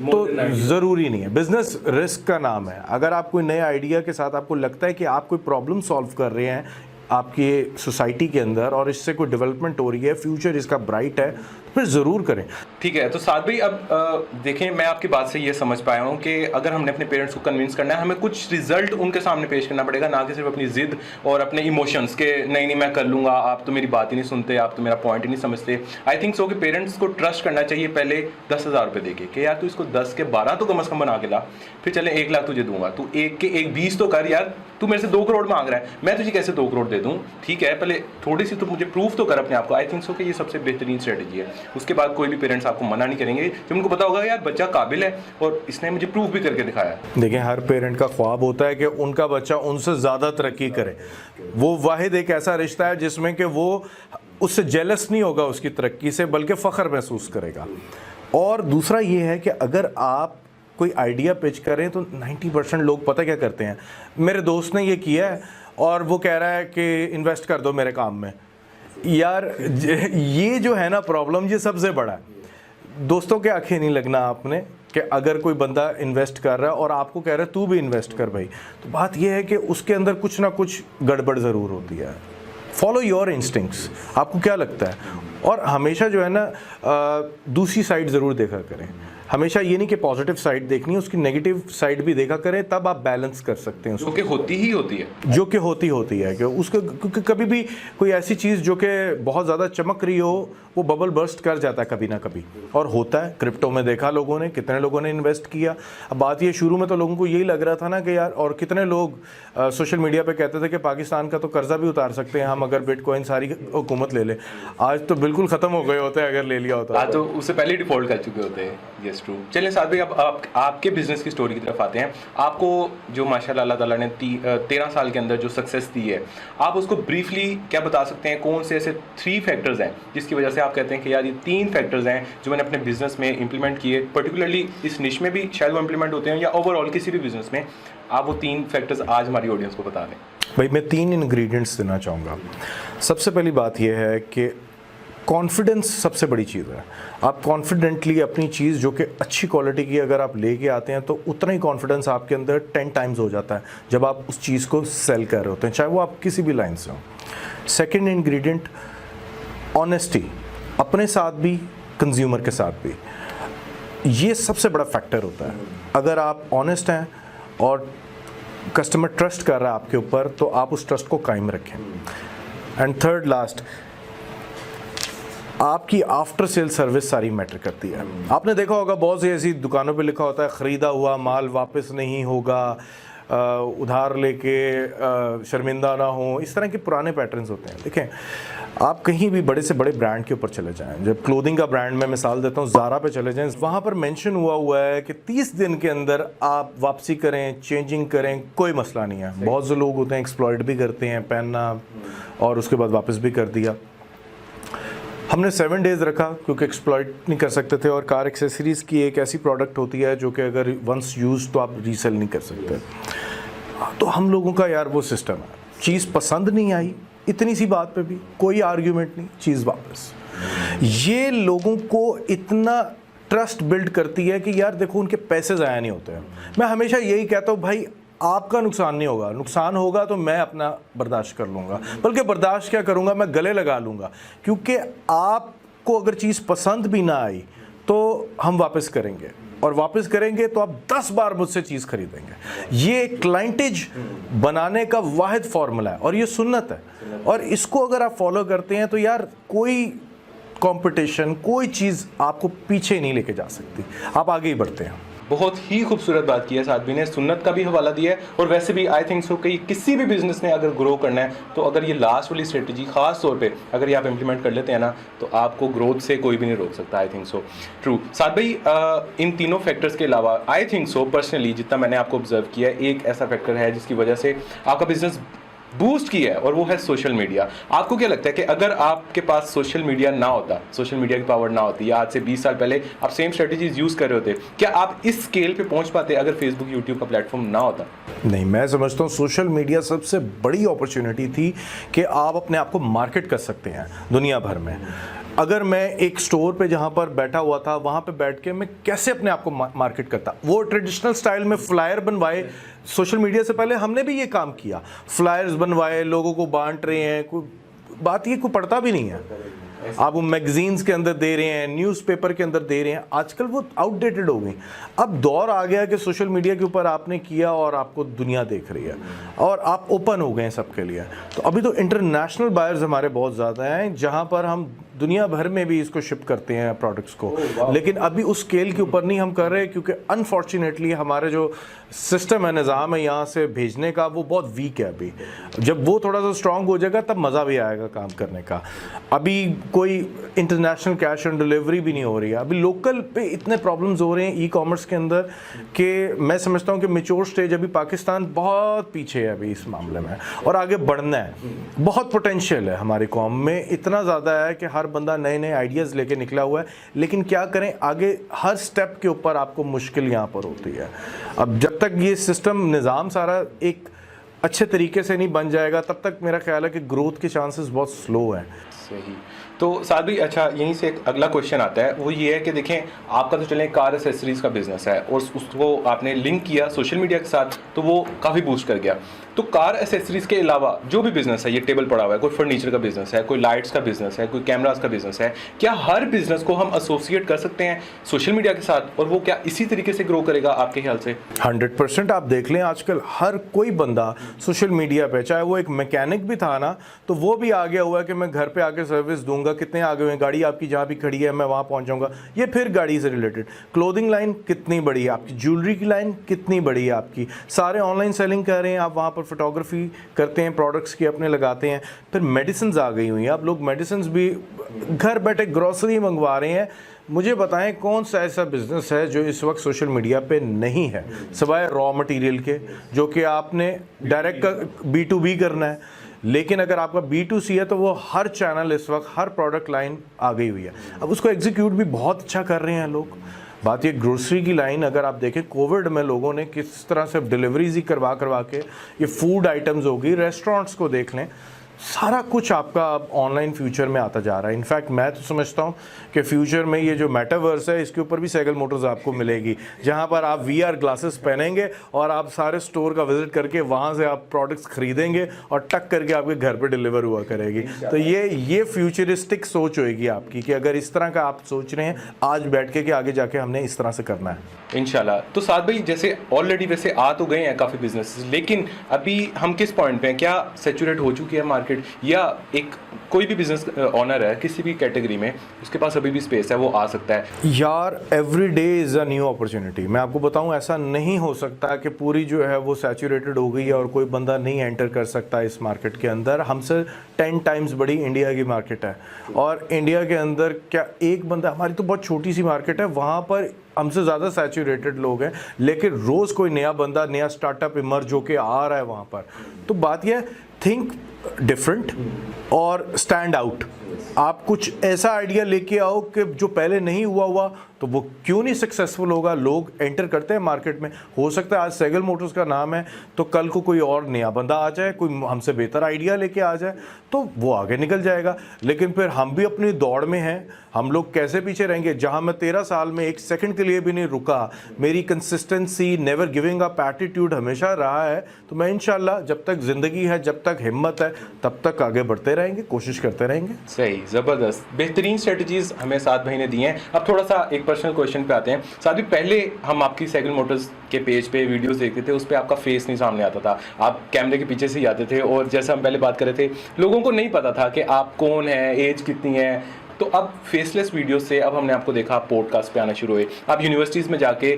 तो ज़रूरी नहीं है। बिजनेस रिस्क का नाम है। अगर आप कोई नए आइडिया के साथ आपको लगता है कि आप कोई प्रॉब्लम सॉल्व कर रहे हैं आपकी सोसाइटी के अंदर और इससे कोई डेवलपमेंट हो रही है, फ्यूचर इसका ब्राइट है, तो फिर ज़रूर करें। ठीक है, तो साथ भाई अब देखें, मैं आपकी बात से ये समझ पाया हूँ कि अगर हमने अपने पेरेंट्स को कन्विंस करना है, हमें कुछ रिजल्ट उनके सामने पेश करना पड़ेगा, ना कि सिर्फ अपनी जिद और अपने इमोशंस के नहीं मैं कर लूँगा, आप तो मेरी बात ही नहीं सुनते, आप तो मेरा पॉइंट ही नहीं समझते। आई थिंक सो कि पेरेंट्स को ट्रस्ट करना चाहिए पहले 10,000 रुपये देके कि यार तू इसको 10 के 12 तो कम से कम बना के ला, फिर चले 1 लाख तुझे दूंगा, तू 1 के 1 20 तो कर यार, तू मेरे से 2 करोड़ मांग रहा है, मैं तुझे कैसे 2 करोड़ दे दूँ? ठीक है, पहले थोड़ी सी तो मुझे प्रूफ तो कर अपने आप को। आई थिंक सो कि ये सबसे बेहतरीन स्ट्रेटजी है। उसके बाद कोई भी पेरेंट्स आपको मना नहीं करेंगे जब उनको पता होगा यार बच्चा काबिल है और इसने मुझे प्रूफ भी करके दिखाया। देखिए, हर पेरेंट का ख्वाब होता है कि उनका बच्चा उनसे ज़्यादा तरक्की करे। वो वाहिद एक ऐसा रिश्ता है जिसमें कि वो उससे जेलस नहीं होगा उसकी तरक्की से, बल्कि फ़ख्र महसूस करेगा। और दूसरा ये है कि अगर आप कोई आइडिया पिच करें तो 90% लोग पता क्या करते हैं, मेरे दोस्त ने ये किया है और वो कह रहा है कि इन्वेस्ट कर दो मेरे काम में। यार ये जो है ना प्रॉब्लम, ये सबसे बड़ा है। दोस्तों के आंखें नहीं लगना आपने कि अगर कोई बंदा इन्वेस्ट कर रहा है और आपको कह रहा है तू भी इन्वेस्ट कर भाई, तो बात यह है कि उसके अंदर कुछ ना कुछ गड़बड़ ज़रूर होती है। फॉलो योर इंस्टिंक्ट्स, आपको क्या लगता है। और हमेशा जो है ना दूसरी साइड ज़रूर देखा करें। हमेशा ये नहीं कि पॉजिटिव साइड देखनी है, उसकी नेगेटिव साइड भी देखा करें, तब आप बैलेंस कर सकते हैं। जो कि होती ही होती है, जो कि होती है कि उसको, क्योंकि कभी भी कोई ऐसी चीज़ जो कि बहुत ज़्यादा चमक रही हो वो बबल बर्स्ट कर जाता है कभी ना कभी, और होता है। क्रिप्टो में देखा लोगों ने, कितने लोगों ने इन्वेस्ट किया। अब बात ये, शुरू में तो लोगों को यही लग रहा था ना कि यार, और कितने लोग सोशल मीडिया पे कहते थे कि पाकिस्तान का तो कर्जा भी उतार सकते हैं हम अगर बिटकॉइन सारी हुकूमत ले ले। आज तो बिल्कुल ख़त्म हो गए होते हैं अगर ले लिया होता। आज तो उससे पहले डिफॉल्ट कर चुके होते हैं। Yes true. चलिए साथ भाई, अब आपके बिजनेस की स्टोरी की तरफ आते हैं। आपको जो माशाल्लाह अल्लाह ताला ने 13 साल के अंदर जो सक्सेस दी है, आप उसको ब्रीफली क्या बता सकते हैं? कौन से ऐसे 3 फैक्टर्स हैं जिसकी वजह से आप कहते हैं कि यार ये 3 फैक्टर्स हैं जो मैंने अपने बिजनेस में इंप्लीमेंट किए, पर्टिकुलरली इस निश में भी शायद वो इंप्लीमेंट होते हैं या ओवरऑल किसी भी बिजनेस में, आप वो 3 फैक्टर्स आज हमारी ऑडियंस को बता दें। भाई मैं 3 इंग्रेडिएंट्स देना चाहूँगा। सबसे पहली बात यह है कि कॉन्फिडेंस सबसे बड़ी चीज़ है। आप कॉन्फिडेंटली अपनी चीज़ जो कि अच्छी क्वालिटी की अगर आप लेके आते हैं तो उतना ही कॉन्फिडेंस आपके अंदर 10 टाइम्स हो जाता है जब आप उस चीज़ को सेल कर रहे होते हैं, चाहे वो आप किसी भी लाइन से हो। सेकंड इंग्रेडिएंट, ऑनेस्टी, अपने साथ भी कंज्यूमर के साथ भी। ये सबसे बड़ा फैक्टर होता है। अगर आप ऑनेस्ट हैं और कस्टमर ट्रस्ट कर रहा है आपके ऊपर, तो आप उस ट्रस्ट को कायम रखें। एंड थर्ड लास्ट, आपकी आफ्टर सेल सर्विस सारी मैटर करती है। आपने देखा होगा बहुत सी ऐसी दुकानों पे लिखा होता है ख़रीदा हुआ माल वापस नहीं होगा, उधार लेके शर्मिंदा ना हो, इस तरह के पुराने पैटर्न्स होते हैं। देखें, आप कहीं भी बड़े से बड़े ब्रांड के ऊपर चले जाएं, जब क्लोथिंग का ब्रांड में मिसाल देता हूँ, ज़ारा पे चले जाएं, वहाँ पर मेंशन हुआ है कि 30 दिन के अंदर आप वापसी करें, चेंजिंग करें, कोई मसला नहीं है। बहुत से लोग होते हैं एक्सप्लॉइट भी करते हैं पहनना और उसके बाद वापस भी कर दिया। हमने 7 डेज़ रखा क्योंकि एक्सप्लॉइट नहीं कर सकते थे, और कार एक्सेसरीज़ की एक ऐसी प्रोडक्ट होती है जो कि अगर वंस यूज़ तो आप रीसेल नहीं कर सकते। तो हम लोगों का यार वो सिस्टम है, चीज़ पसंद नहीं आई, इतनी सी बात पे भी कोई आर्ग्यूमेंट नहीं, चीज़ वापस। ये लोगों को इतना ट्रस्ट बिल्ड करती है कि यार देखो उनके पैसे ज़ाया नहीं होते हैं। मैं हमेशा यही कहता हूँ, भाई आपका नुकसान नहीं होगा, नुकसान होगा तो मैं अपना बर्दाश्त कर लूँगा, बल्कि बर्दाश्त क्या करूँगा, मैं गले लगा लूँगा, क्योंकि आपको अगर चीज़ पसंद भी ना आई तो हम वापस करेंगे, और वापस करेंगे तो आप 10 बार मुझसे चीज़ खरीदेंगे। ये क्लाइंटेज बनाने का वाहिद फार्मूला है और ये सुन्नत है, और इसको अगर आप फॉलो करते हैं तो यार कोई कंपटीशन, कोई चीज़ आपको पीछे नहीं लेके जा सकती, आप आगे ही बढ़ते हैं। बहुत ही खूबसूरत बात की है सादबी ने, सुन्नत का भी हवाला दिया है, और वैसे भी आई थिंक सो कि किसी भी बिजनेस ने अगर ग्रो करना है तो अगर ये लास्ट वाली स्ट्रेटजी खास तौर पे अगर ये आप इंप्लीमेंट कर लेते हैं ना, तो आपको ग्रोथ से कोई भी नहीं रोक सकता। I think so true. साद भाई, इन तीनों फैक्टर्स के अलावा आई थिंक सो पर्सनली जितना मैंने आपको ऑब्जर्व किया है, एक ऐसा फैक्टर है जिसकी वजह से आपका बिजनेस बूस्ट किया है, और वो है सोशल मीडिया। आपको क्या लगता है कि अगर आपके पास सोशल मीडिया ना होता, सोशल मीडिया की पावर ना होती, या आज से 20 साल पहले आप सेम स्ट्रेटजीज यूज कर रहे होते, क्या आप इस स्केल पे पहुंच पाते अगर फेसबुक यूट्यूब का प्लेटफॉर्म ना होता? नहीं, मैं समझता हूँ सोशल मीडिया सबसे बड़ी अपॉर्चुनिटी थी कि आप अपने आप को मार्केट कर सकते हैं दुनिया भर में। अगर मैं एक स्टोर पे जहाँ पर बैठा हुआ था, वहाँ पे बैठ के मैं कैसे अपने आप को मार्केट करता, वो ट्रेडिशनल स्टाइल में फ्लायर बनवाए। सोशल मीडिया से पहले हमने भी ये काम किया, फ्लायर्स बनवाए, लोगों को बांट रहे हैं, कोई बात ये कोई पढ़ता भी नहीं है, आप वो मैगजीन्स के अंदर दे रहे हैं, न्यूज़पेपर के अंदर दे रहे हैं। आजकल वो आउटडेटेड हो गई। अब दौर आ गया कि सोशल मीडिया के ऊपर आपने किया और आपको दुनिया देख रही है, और आप ओपन हो गए हैं सबके लिए। तो अभी तो इंटरनेशनल बायर्स हमारे बहुत ज़्यादा हैं, जहाँ पर हम दुनिया भर में भी इसको शिप करते हैं प्रोडक्ट्स को, लेकिन अभी उस स्केल के ऊपर नहीं हम कर रहे क्योंकि अनफॉर्चुनेटली हमारे जो सिस्टम है, निज़ाम है यहाँ से भेजने का, वो बहुत वीक है अभी। जब वो थोड़ा सा स्ट्रांग हो जाएगा तब मज़ा भी आएगा काम करने का। अभी कोई इंटरनेशनल कैश ऑन डिलीवरी भी नहीं हो रही है, अभी लोकल पे इतने प्रॉब्लम्स हो रहे हैं ई कॉमर्स के अंदर कि मैं समझता हूँ कि मैच्योर स्टेज अभी पाकिस्तान बहुत पीछे है अभी इस मामले में, और आगे बढ़ना है। बहुत पोटेंशियल है हमारी कौम में, इतना ज़्यादा है कि हर बंदा नए नए आइडियाज़ लेके निकला हुआ है, लेकिन क्या करें, आगे हर स्टेप के ऊपर आपको मुश्किल यहाँ पर होती है। अब जब तक ये सिस्टम निज़ाम सारा एक अच्छे तरीके से नहीं बन जाएगा तब तक मेरा ख्याल है कि ग्रोथ के चांसेस बहुत स्लो हैं। सही। तो साथ भी अच्छा, यहीं से एक अगला क्वेश्चन आता है, वो ये है कि देखें आपका तो चलें कार एसेसरीज का बिजनेस है और उसको आपने लिंक किया सोशल मीडिया के साथ तो वो काफ़ी बूस्ट कर गया। तो कार एसेसरीज के अलावा जो भी बिजनेस है, ये टेबल पड़ा हुआ है, कोई फर्नीचर का बिजनेस है, कोई लाइट्स का बिजनेस है, कोई कैमरास का बिजनेस है, क्या हर बिजनेस को हम एसोसिएट कर सकते हैं सोशल मीडिया के साथ और वो क्या इसी तरीके से ग्रो करेगा आपके ख्याल से? 100% आप देख लें आजकल हर कोई बंदा सोशल मीडिया पे, चाहे वो एक मैकेनिक भी था ना तो वो भी आ गया हुआ है कि मैं घर पे आके सर्विस दूंगा, कितने आगे हुए हैं, गाड़ी आपकी जहाँ भी खड़ी है मैं वहाँ पहुँच जाऊँगा। ये फिर गाड़ी से रिलेटेड क्लोथिंग लाइन कितनी बड़ी है आपकी, ज्वेलरी की लाइन कितनी बड़ी है आपकी, सारे ऑनलाइन सेलिंग कर रहे हैं आप, वहाँ पर फोटोग्राफी करते हैं, प्रोडक्ट्स की अपने लगाते हैं। फिर मेडिसिन आ गई हुई हैं, आप लोग मेडिसिन भी घर बैठे ग्रोसरी मंगवा रहे हैं। मुझे बताएं कौन सा ऐसा बिजनेस है जो इस वक्त सोशल मीडिया पे नहीं है, सिवाय रॉ मटेरियल के, जो कि आपने डायरेक्ट B2B करना है। लेकिन अगर आपका B2C है तो वो हर चैनल इस वक्त, हर प्रोडक्ट लाइन आ गई हुई है। अब उसको एग्जीक्यूट भी बहुत अच्छा कर रहे हैं लोग। बात ये ग्रोसरी की लाइन, अगर आप देखें कोविड में लोगों ने किस तरह से डिलीवरीज ही करवा के ये फूड आइटम्स होगी, रेस्टोरेंट्स को देख लें, सारा कुछ आपका अब ऑनलाइन फ्यूचर में आता जा रहा है। इनफैक्ट मैं तो समझता हूँ कि फ्यूचर में ये जो मेटावर्स है इसके ऊपर भी सेगल मोटर्स आपको मिलेगी, जहाँ पर आप VR ग्लासेस पहनेंगे और आप सारे स्टोर का विजिट करके वहाँ से आप प्रोडक्ट्स खरीदेंगे और टक करके आपके घर पे डिलीवर हुआ करेगी। तो ये फ्यूचरिस्टिक सोच होएगी आपकी कि अगर इस तरह का आप सोच रहे हैं आज बैठ के कि आगे जाके हमने इस तरह से करना है। इंशाल्लाह। तो साथ भाई जैसे ऑलरेडी वैसे आ तो गए हैं काफ़ी बिजनेसेस, लेकिन अभी हम किस पॉइंट पे हैं? क्या सैचुरेट हो चुकी है मार्केट, या एक कोई भी बिजनेस ऑनर है किसी भी कैटेगरी में, उसके पास अभी भी स्पेस है, वो आ सकता है? यार every day is a new opportunity. मैं आपको बताऊं, ऐसा नहीं हो सकता कि पूरी जो है वो सैचुरेटेड हो गई है और कोई बंदा नहीं एंटर कर सकता इस मार्केट के अंदर। हमसे 10 टाइम्स बड़ी इंडिया की मार्केट है, और इंडिया के अंदर क्या एक बंदा, हमारी तो बहुत छोटी सी मार्केट है, वहाँ पर हमसे ज़्यादा सैचुरेटेड लोग हैं, लेकिन रोज़ कोई नया बंदा, नया स्टार्टअप इमर्ज होके आ रहा है वहाँ पर। तो बात यह, थिंक डिफरेंट और स्टैंड आउट। आप कुछ ऐसा आइडिया लेके आओ कि जो पहले नहीं हुआ तो वो क्यों नहीं सक्सेसफुल होगा। लोग एंटर करते हैं मार्केट में, हो सकता है आज सेगल मोटर्स का नाम है तो कल को कोई और नया बंदा आ जाए, कोई हमसे बेहतर आइडिया लेके आ जाए तो वो आगे निकल जाएगा। लेकिन फिर हम भी अपनी दौड़ में हैं, हम लोग कैसे पीछे रहेंगे? जहां मैं 13 साल में एक सेकंड के लिए भी नहीं रुका, मेरी consistency, never giving up attitude हमेशा रहा है, तो मैं इंशाल्लाह जब तक ज़िंदगी है, जब तक हिम्मत है, तब तक आगे बढ़ते रहेंगे, कोशिश करते रहेंगे। सही, ज़बरदस्त, बेहतरीन स्ट्रेटजीज हमें साथ भाई ने दी हैं। अब थोड़ा सा एक पर्सनल क्वेश्चन पे आते हैं। साथ ही पहले हम आपकी सेगल मोटर्स के पेज पे वीडियोस देखते थे, उस पर आपका फेस नहीं सामने आता था, आप कैमरे के पीछे से ही आते थे, और जैसा हम पहले बात कर रहे थे, लोगों को नहीं पता था कि आप कौन हैं, एज कितनी है। तो अब फेसलेस वीडियो से अब हमने आपको देखा, आप पॉडकास्ट पे आना शुरू हुए, आप यूनिवर्सिटीज़ में जाके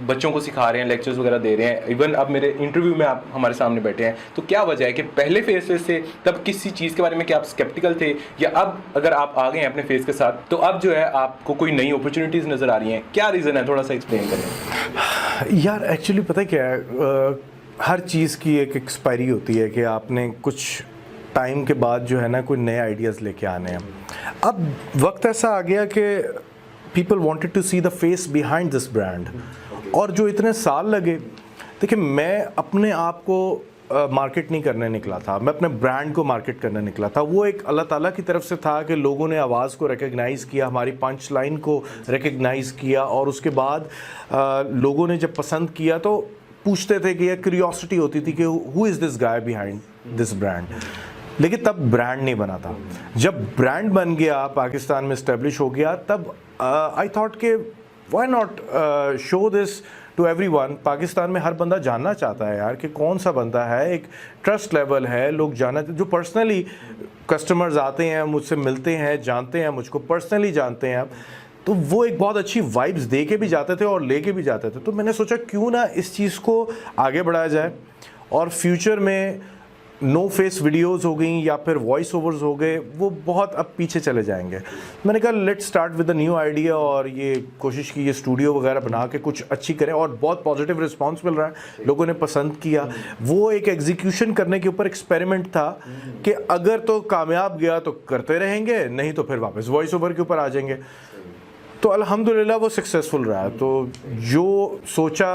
बच्चों को सिखा रहे हैं, लेक्चर्स वगैरह दे रहे हैं, इवन अब मेरे इंटरव्यू में आप हमारे सामने बैठे हैं। तो क्या वजह है कि पहले फेसलेस थे तब किसी चीज़ के बारे में क्या आप स्केप्टिकल थे, या अब अगर आप आ गए हैं अपने फेस के साथ तो अब जो है आपको कोई नई अपॉर्चुनिटीज़ नज़र आ रही हैं? क्या रीज़न है, थोड़ा सा एक्सप्लेन करें। यार एक्चुअली पता है क्या है, हर चीज़ की एक एक्सपायरी होती है कि आपने कुछ टाइम के बाद जो है ना कोई नए आइडियाज़ लेके आने हैं। अब वक्त ऐसा आ गया कि people wanted to see the face behind this brand, और जो इतने साल लगे, देखिए मैं अपने आप को मार्केट नहीं करने निकला था, मैं अपने ब्रांड को मार्केट करने निकला था। वो एक अल्लाह ताला की तरफ से था कि लोगों ने आवाज़ को रिकग्नाइज़ किया, हमारी पंच लाइन को रिकग्नाइज़ किया, और उसके बाद लोगों ने जब पसंद किया तो पूछते थे कि, क्यूरियोसिटी होती थी कि who is this guy behind this brand. लेकिन तब ब्रांड नहीं बना था। जब ब्रांड बन गया, पाकिस्तान में इस्टेब्लिश हो गया, तब आई थॉट कि why not show this to everyone, Pakistan में हर बंदा जानना चाहता है यार कि कौन सा बंदा है, एक ट्रस्ट लेवल है, लोग जानना, जो पर्सनली कस्टमर्स आते हैं, मुझसे मिलते हैं, जानते हैं, मुझको पर्सनली जानते हैं, तो वो एक बहुत अच्छी वाइब्स दे के भी जाते थे और लेके भी जाते थे। तो मैंने सोचा क्यों ना इस चीज़ को आगे बढ़ाया जाए, और फ्यूचर में नो फेस वीडियोस हो गई या फिर वॉइस ओवर्स हो गए, वो बहुत अब पीछे चले जाएंगे। मैंने कहा let start with a new idea, और ये कोशिश की ये स्टूडियो वगैरह बना के कुछ अच्छी करें, और बहुत पॉजिटिव रिस्पांस मिल रहा है, लोगों ने पसंद किया। वो एक एग्जीक्यूशन करने के ऊपर एक्सपेरिमेंट था कि अगर तो कामयाब गया तो करते रहेंगे, नहीं तो फिर वापस वॉइस ओवर के ऊपर आ जाएंगे। तो अल्हम्दुलिल्लाह वो सक्सेसफुल रहा, तो जो सोचा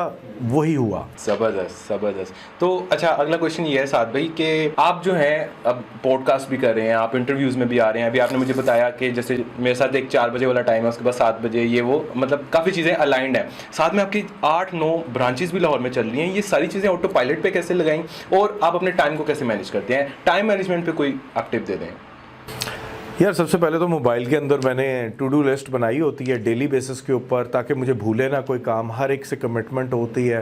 वही हुआ। ज़बरदस्त ज़बरदस्त। तो अच्छा, अगला क्वेश्चन ये है साद भाई कि आप जो हैं अब पॉडकास्ट भी कर रहे हैं, आप इंटरव्यूज़ में भी आ रहे हैं। अभी आपने मुझे बताया कि जैसे मेरे साथ एक 4 बजे वाला टाइम है, उसके बाद 7 बजे, ये वो मतलब काफ़ी चीज़ें अलाइंड हैं। साथ में आपकी 8-9 ब्रांचेस भी लाहौर में चल रही हैं। ये सारी चीज़ें ऑटो पायलट पे कैसे लगाएं, और आप अपने टाइम को कैसे मैनेज करते हैं? टाइम मैनेजमेंट पे कोई आप टिप दे दें। यार सबसे पहले तो मोबाइल के अंदर मैंने टू डू लिस्ट बनाई होती है डेली बेसिस के ऊपर, ताकि मुझे भूले ना कोई काम। हर एक से कमिटमेंट होती है,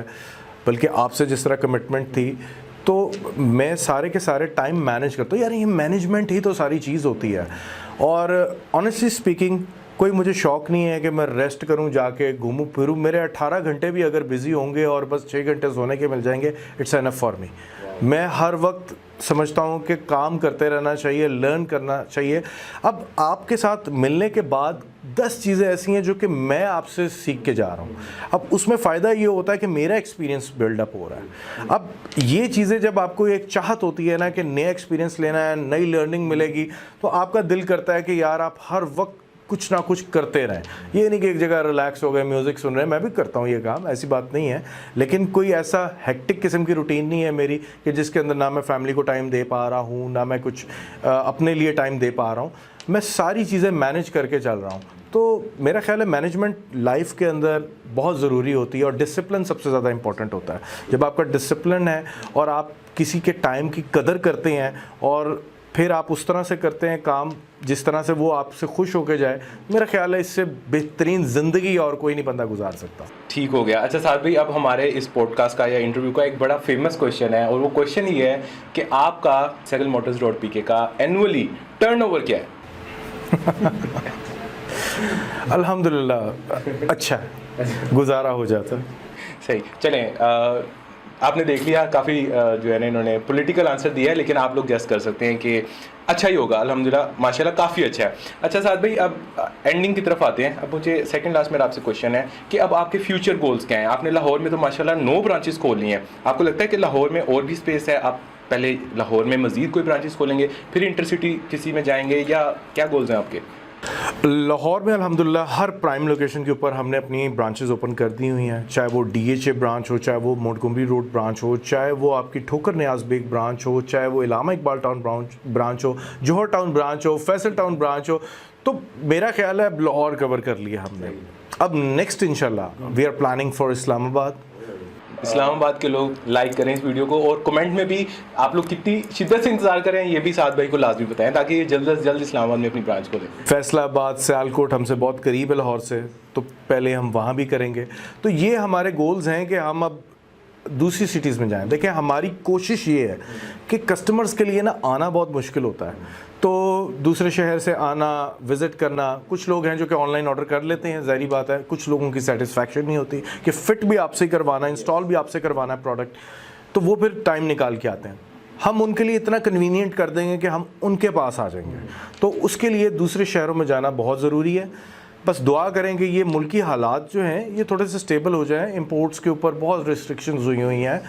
बल्कि आपसे जिस तरह कमिटमेंट थी, तो मैं सारे के सारे टाइम मैनेज करता हूँ। यार ये मैनेजमेंट ही तो सारी चीज़ होती है। और ऑनेस्टली स्पीकिंग, कोई मुझे शौक़ नहीं है कि मैं रेस्ट करूं, जाके घूमूं फिरूं। मेरे 18 घंटे भी अगर बिज़ी होंगे और बस 6 घंटे सोने के मिल जाएंगे, इट्स एनफ फॉर मी। मैं हर वक्त समझता हूं कि काम करते रहना चाहिए, लर्न करना चाहिए। अब आपके साथ मिलने के बाद 10 चीज़ें ऐसी हैं जो कि मैं आपसे सीख के जा रहा हूँ। अब उसमें फ़ायदा ये होता है कि मेरा एक्सपीरियंस बिल्डअप हो रहा है। अब ये चीज़ें जब आपको एक चाहत होती है ना कि नया एक्सपीरियंस लेना है, नई लर्निंग मिलेगी, तो आपका दिल करता है कि यार आप हर वक्त कुछ ना कुछ करते रहें। ये नहीं कि एक जगह रिलैक्स हो गए, म्यूज़िक सुन रहे हैं। मैं भी करता हूँ ये काम, ऐसी बात नहीं है, लेकिन कोई ऐसा हेक्टिक किस्म की रूटीन नहीं है मेरी कि जिसके अंदर ना मैं फैमिली को टाइम दे पा रहा हूँ, ना मैं कुछ अपने लिए टाइम दे पा रहा हूँ। मैं सारी चीज़ें मैनेज करके चल रहा हूँ। तो मेरा ख्याल है मैनेजमेंट लाइफ के अंदर बहुत ज़रूरी होती है, और डिसिप्लिन सबसे ज़्यादा इंपॉर्टेंट होता है। जब आपका डिसिप्लिन है और आप किसी के टाइम की कदर करते हैं, और फिर आप उस तरह से करते हैं काम जिस तरह से वो आपसे खुश होकर जाए, मेरा ख्याल है इससे बेहतरीन ज़िंदगी और कोई नहीं बंदा गुजार सकता। ठीक हो गया। अच्छा साद भाई, अब हमारे इस पॉडकास्ट का या इंटरव्यू का एक बड़ा फेमस क्वेश्चन है, और वो क्वेश्चन ये है कि आपका segalmotors.pk का एनुअली टर्नओवर क्या है? अल्हम्दुलिल्लाह अच्छा गुजारा हो जाता। सही, चलें, आपने देख लिया काफ़ी जो है ना इन्होंने पॉलिटिकल आंसर दिया है, लेकिन आप लोग गेस कर सकते हैं कि अच्छा ही होगा। अल्हम्दुलिल्लाह माशाल्लाह काफ़ी अच्छा है। अच्छा साद भाई, अब एंडिंग की तरफ आते हैं। अब मुझे सेकंड लास्ट मेरा आपसे क्वेश्चन है कि अब आपके फ्यूचर गोल्स क्या हैं? आपने लाहौर में तो माशाल्लाह 9 ब्रांचेस खोलनी हैं। आपको लगता है कि लाहौर में और भी स्पेस है? आप पहले लाहौर में मज़ीद कोई ब्रांचेस खोलेंगे, फिर इंटरसिटी किसी में जाएंगे, या क्या गोल्स हैं आपके? लाहौर में अल्हम्दुलिल्लाह हर प्राइम लोकेशन के ऊपर हमने अपनी ब्रांचेस ओपन कर दी हुई हैं, चाहे वो DHA ब्रांच हो, चाहे वो मोंटगोमरी रोड ब्रांच हो, चाहे वो आपकी ठोकर नियाज बेग ब्रांच हो, चाहे वो इलामा इकबाल टाउन ब्रांच हो, जौहर टाउन ब्रांच हो, फैसल टाउन ब्रांच हो। तो मेरा ख्याल है अब लाहौर कवर कर लिया हमने। अब नेक्स्ट इंशाल्लाह we are planning for Islamabad. Islamabad के लोग लाइक करें इस वीडियो को, और कमेंट में भी आप लोग कितनी शिद्दत से इंतजार करें ये भी साद भाई को लाजमी बताएं, ताकि ये जल्द से जल्द इस्लामाबाद में अपनी ब्रांच खोलें। फैसलाबाद, सियालकोट हमसे बहुत करीब है लाहौर से, तो पहले हम वहाँ भी करेंगे। तो ये हमारे गोल्स हैं कि हम अब दूसरी सिटीज़ में जाएं। देखें, हमारी कोशिश ये है कि कस्टमर्स के लिए ना आना बहुत मुश्किल होता है, तो दूसरे शहर से आना, विज़िट करना। कुछ लोग हैं जो कि ऑनलाइन ऑर्डर कर लेते हैं, ज़ाहिर बात है। कुछ लोगों की सेटिस्फैक्शन नहीं होती कि फ़िट भी आपसे करवाना, इंस्टॉल भी आपसे करवाना है प्रोडक्ट, तो वो फिर टाइम निकाल के आते हैं। हम उनके लिए इतना कन्वीनियंट कर देंगे कि हम उनके पास आ जाएंगे। तो उसके लिए दूसरे शहरों में जाना बहुत ज़रूरी है। बस दुआ करें कि ये मुल्की हालात जो हैं ये थोड़े से स्टेबल हो जाएं। इंपोर्ट्स के ऊपर बहुत रिस्ट्रिक्शंस हुई हैं,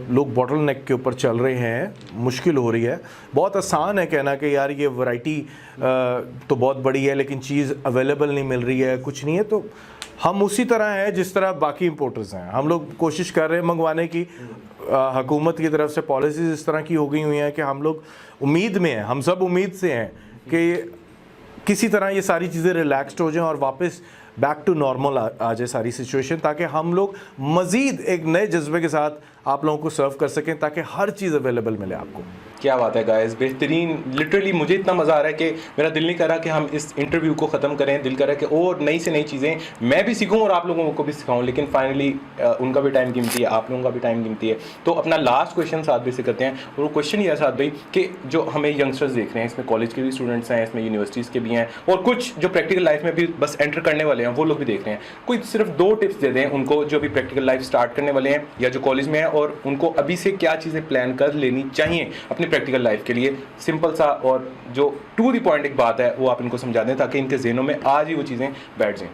लोग बॉटल नेक के ऊपर चल रहे हैं, मुश्किल हो रही है। बहुत आसान है कहना कि यार ये वैरायटी तो बहुत बड़ी है लेकिन चीज़ अवेलेबल नहीं मिल रही है, कुछ नहीं है। तो हम उसी तरह हैं जिस तरह बाकी इंपोर्टर्स हैं। हम लोग कोशिश कर रहे हैं मंगवाने की, हुकूमत की तरफ से पॉलिसीज़ इस तरह की हो गई हुई हैं कि हम लोग उम्मीद में हैं, हम सब उम्मीद से हैं कि किसी तरह ये सारी चीज़ें रिलैक्स्ड हो जाएं और वापस बैक टू नॉर्मल आ जाए सारी सिचुएशन, ताकि हम लोग मज़ीद एक नए जज्बे के साथ आप लोगों को सर्व कर सकें, ताकि हर चीज़ अवेलेबल मिले आपको। क्या बात है गाइस, बेहतरीन। लिटरली मुझे इतना मज़ा आ रहा है कि मेरा दिल नहीं कर रहा कि हम इस इंटरव्यू को ख़त्म करें, दिल कर रहा है कि और नई से नई चीज़ें मैं भी सीखूं और आप लोगों को भी सिखाऊं, लेकिन फाइनली उनका भी टाइम कीमती है, आप लोगों का भी टाइम कीमती है। तो अपना लास्ट क्वेश्चन साथ भाई से करते हैं, और वो क्वेश्चन ये है साथ भाई कि जो हमें यंगस्टर्स देख रहे हैं, इसमें कॉलेज के भी स्टूडेंट्स हैं, इसमें यूनिवर्सिटीज़ के भी हैं, और कुछ जो प्रैक्टिकल लाइफ में भी बस एंटर करने वाले हैं वो लोग भी देख रहे हैं। कोई सिर्फ 2 टिप्स दे दें उनको जो भी प्रैक्टिकल लाइफ स्टार्ट करने वाले हैं या जो कॉलेज में है, और उनको अभी से क्या चीज़ें प्लान कर लेनी चाहिए अपनी प्रैक्टिकल लाइफ के लिए। सिंपल सा और जो टू द पॉइंट एक बात है वो आप इनको समझा दें, ताकि इनके ज़हनों में आज ही वो चीज़ें बैठ जाएं।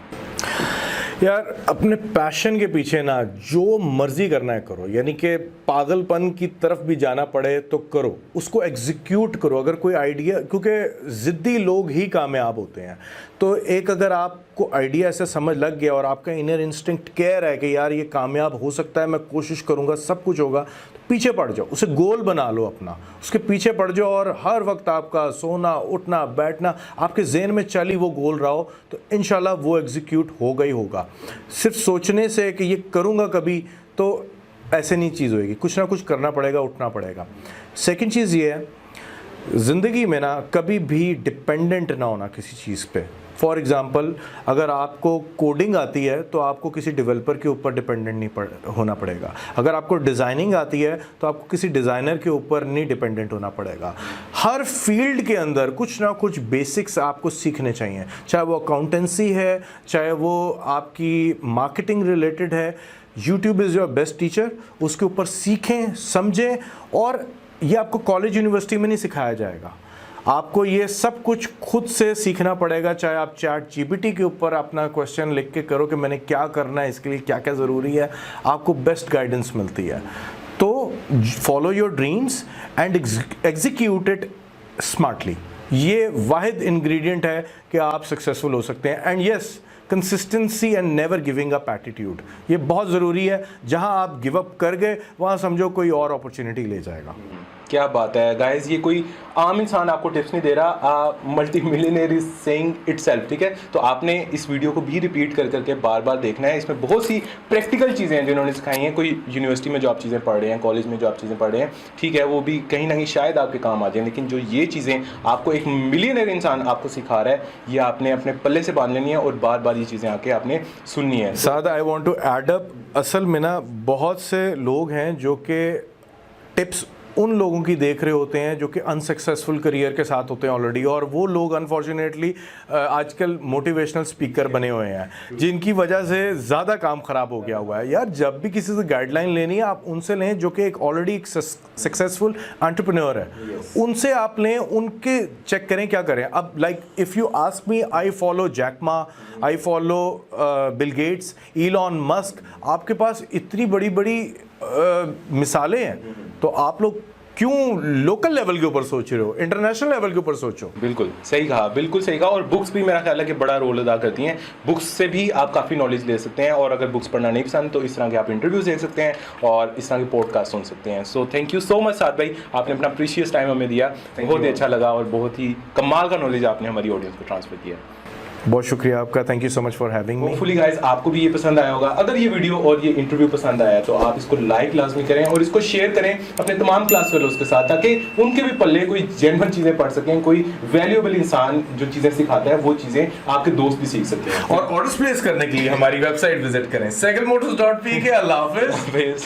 यार अपने पैशन के पीछे ना जो मर्जी करना है करो, यानी कि पागलपन की तरफ भी जाना पड़े तो करो, उसको एग्जीक्यूट करो। अगर कोई आइडिया, क्योंकि ज़िद्दी लोग ही कामयाब होते हैं, तो एक अगर आपको आइडिया ऐसे समझ लग गया और आपका इनर इंस्टिंक्ट कह रहा है कि यार ये कामयाब हो सकता है, मैं कोशिश करूँगा, सब कुछ होगा, तो पीछे पड़ जाओ, उसे गोल बना लो अपना, उसके पीछे पड़ जाओ, और हर वक्त आपका सोना उठना बैठना आपके ज़हन में चली वो गोल रहा हो, तो इंशाल्लाह वो एग्जीक्यूट होगा ही होगा। सिर्फ सोचने से कि ये करूँगा कभी, तो ऐसे नहीं चीज़ होएगी, कुछ ना कुछ करना पड़ेगा, उठना पड़ेगा। सेकंड चीज़ ये है, ज़िंदगी में ना कभी भी डिपेंडेंट ना होना किसी चीज़ पे। फॉर एग्ज़ाम्पल, अगर आपको कोडिंग आती है तो आपको किसी डेवलपर के ऊपर डिपेंडेंट नहीं होना पड़ेगा। अगर आपको डिज़ाइनिंग आती है तो आपको किसी डिज़ाइनर के ऊपर नहीं डिपेंडेंट होना पड़ेगा। हर फील्ड के अंदर कुछ ना कुछ बेसिक्स आपको सीखने चाहिए, चाहे वो अकाउंटेंसी है, चाहे वो आपकी मार्केटिंग रिलेटेड है। YouTube is your best teacher, उसके ऊपर सीखें, समझें, और ये आपको कॉलेज यूनिवर्सिटी में नहीं सिखाया जाएगा, आपको ये सब कुछ खुद से सीखना पड़ेगा। चाहे आप चैट जीपीटी के ऊपर अपना क्वेश्चन लिख के करो कि मैंने क्या करना है, इसके लिए क्या क्या ज़रूरी है, आपको बेस्ट गाइडेंस मिलती है। तो follow your dreams and execute it smartly, ये वाहिद इंग्रेडिएंट है कि आप सक्सेसफुल हो सकते हैं। And yes, consistency and never giving up attitude, ये बहुत ज़रूरी है। जहां आप गिव अप कर गए वहां समझो कोई और अपॉर्चुनिटी ले जाएगा। क्या बात है गाइस, ये कोई आम इंसान आपको टिप्स नहीं दे रहा, multi millionaire is saying itself, ठीक है। तो आपने इस वीडियो को भी रिपीट कर करके बार बार देखना है। इसमें बहुत सी प्रैक्टिकल चीज़ें हैं जिन्होंने सिखाई हैं। कोई यूनिवर्सिटी में जो आप चीज़ें पढ़ रहे हैं, कॉलेज में जो आप चीज़ें पढ़ रहे हैं, ठीक है, वो भी कहीं ना कहीं शायद आपके काम आ जाए, लेकिन जो ये चीज़ें आपको एक मिलियनेयर इंसान आपको सिखा रहा है, ये आपने अपने पल्ले से बांध लेनी है और बार बार ये चीज़ें आके आपने सुननी है। सादा, I want to add up, असल में ना बहुत से लोग हैं जो कि टिप्स उन लोगों की देख रहे होते हैं जो कि अनसक्सेसफुल करियर के साथ होते हैं ऑलरेडी, और वो लोग अनफॉर्चुनेटली आजकल मोटिवेशनल स्पीकर बने हुए हैं, जिनकी वजह से ज़्यादा काम ख़राब हो गया हुआ है। यार जब भी किसी से गाइडलाइन लेनी है, आप उनसे लें जो कि एक ऑलरेडी एक सक्सेसफुल एंटरप्रेन्योर है, उनसे आप लें, उनके चेक करें क्या करें। अब like if you ask me, I follow Jack Ma, I follow Bill Gates, Elon Musk, आपके पास इतनी बड़ी बड़ी मिसालें हैं, तो आप लोग क्यों लोकल लेवल के ऊपर सोच रहे हो, इंटरनेशनल लेवल के ऊपर सोचो। बिल्कुल सही कहा, बिल्कुल सही कहा। और बुक्स भी मेरा ख्याल है कि बड़ा रोल अदा करती हैं। बुक्स से भी आप काफ़ी नॉलेज ले सकते हैं, और अगर बुक्स पढ़ना नहीं पसंद तो इस तरह के आप इंटरव्यूज देख सकते हैं और इस तरह के पॉडकास्ट सुन सकते हैं। So thank you so much Saad भाई, आपने अपना प्रीशियस टाइम हमें दिया, बहुत ही अच्छा लगा, और बहुत ही कमाल का नॉलेज आपने हमारी ऑडियंस को ट्रांसफर किया। बहुत शुक्रिया आपका, thank you so much for having me. Hopefully guys आपको भी ये पसंद आया होगा। अगर ये वीडियो और ये इंटरव्यू पसंद आया तो आप इसको लाइक लाजमी करें और इसको शेयर करें अपने तमाम क्लास फेलोज के साथ, ताकि उनके भी पल्ले कोई जेन्युइन चीज़ें पढ़ सकें, कोई वैल्यूएबल इंसान जो चीज़ें सिखाता है वो चीज़ें आपके दोस्त भी सीख सकते हैं। और ऑर्डर्स प्लेस करने के लिए हमारी वेबसाइट विजिट करें, segalmotors.pk। अल्लाह हाफिज़।